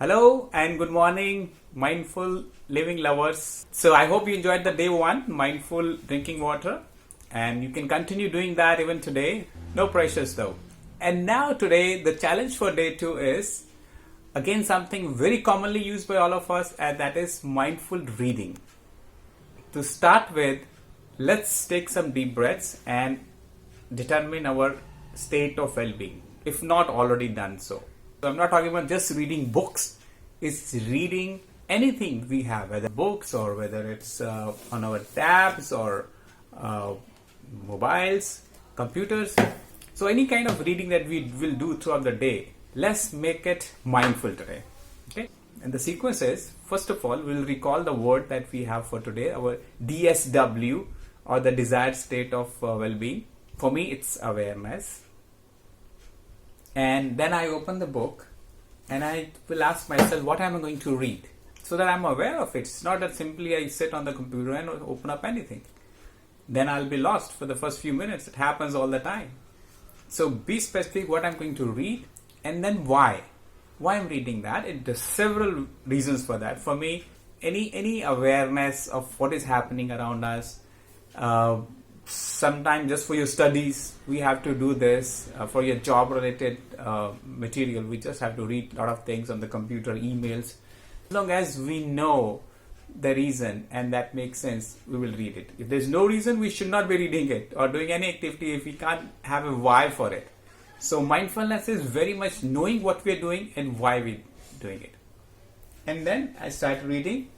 Hello and good morning, mindful living lovers. So I hope you enjoyed the day one, mindful drinking water, and you can continue doing that even today. No pressures though. And now today, the challenge for day two is again something very commonly used by all of us, and that is mindful reading. To start with, let's take some deep breaths and determine our state of well-being, if not already done so. So I'm not talking about just reading books, it's reading anything we have, whether books or whether it's on our tabs or mobiles, computers. So any kind of reading that we will do throughout the day, let's make it mindful today. Okay? And the sequence is, first of all, we'll recall the word that we have for today, our DSW, or the desired state of well-being. For me, it's awareness. And then I open the book and I will ask myself, what am I going to read? So that I'm aware of it. It's not that simply I sit on the computer and open up anything. Then I'll be lost for the first few minutes. It happens all the time. So be specific what I'm going to read and then why. Why I'm reading that. There's several reasons for that. For me, any awareness of what is happening around us, sometimes just for your studies we have to do this, for your job related material we just have to read a lot of things on the computer, emails. As long as we know the reason and that makes sense, we will read it. If there's no reason, we should not be reading it or doing any activity if we can't have a why for it. So mindfulness is very much knowing what we're doing and why we're doing it. And then I start reading.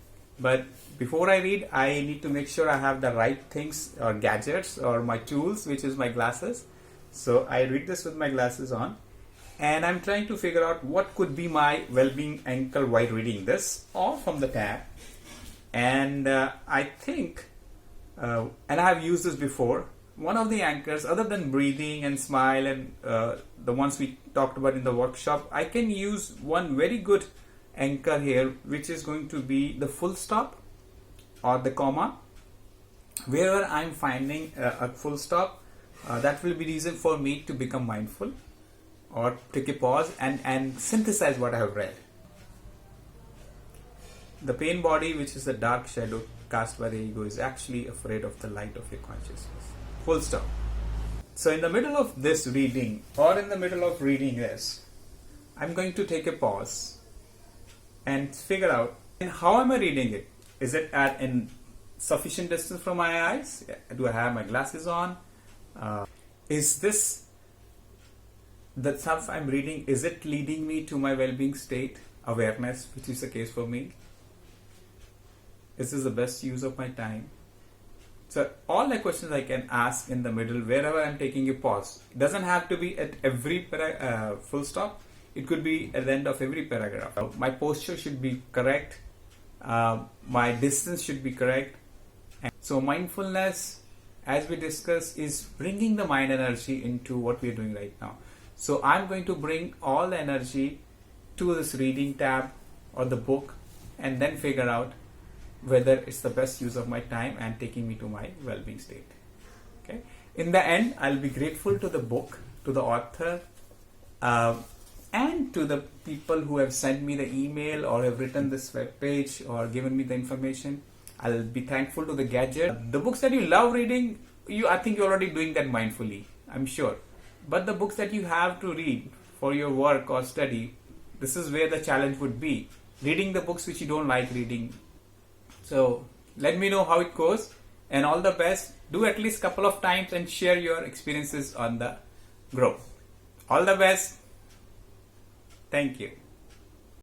But before I read, I need to make sure I have the right things or gadgets or my tools, which is my glasses. So I read this with my glasses on. And I'm trying to figure out what could be my well-being anchor while reading this, or from the tab. And I think, and I have used this before, one of the anchors, other than breathing and smile and the ones we talked about in the workshop, I can use one very good anchor here, which is going to be the full stop or the comma. Wherever I'm finding a full stop, that will be reason for me to become mindful or take a pause and synthesize what I have read. The pain body, which is the dark shadow cast by the ego, is actually afraid of the light of your consciousness. Full stop. So in the middle of this reading or in the middle of reading this, I'm going to take a pause and figure out, and how am I reading it? Is it at a sufficient distance from my eyes? Do I have my glasses on? Is this, the stuff I'm reading, is it leading me to my well-being state, awareness, which is the case for me? Is this the best use of my time? So all the questions I can ask in the middle, wherever I'm taking a pause. It doesn't have to be at every full stop. It could be at the end of every paragraph. My posture should be correct. My distance should be correct. And so mindfulness, as we discussed, is bringing the mind energy into what we are doing right now. So I'm going to bring all the energy to this reading tab or the book and then figure out whether it's the best use of my time and taking me to my well-being state. Okay. In the end, I'll be grateful to the book, to the author, and to the people who have sent me the email or have written this web page or given me the information. I'll be thankful to the gadget. The books that you love reading, I think you're already doing that mindfully, I'm sure. But the books that you have to read for your work or study, this is where the challenge would be. Reading the books which you don't like reading. So let me know how it goes, and all the best. Do at least a couple of times and share your experiences on the group. All the best. Thank you.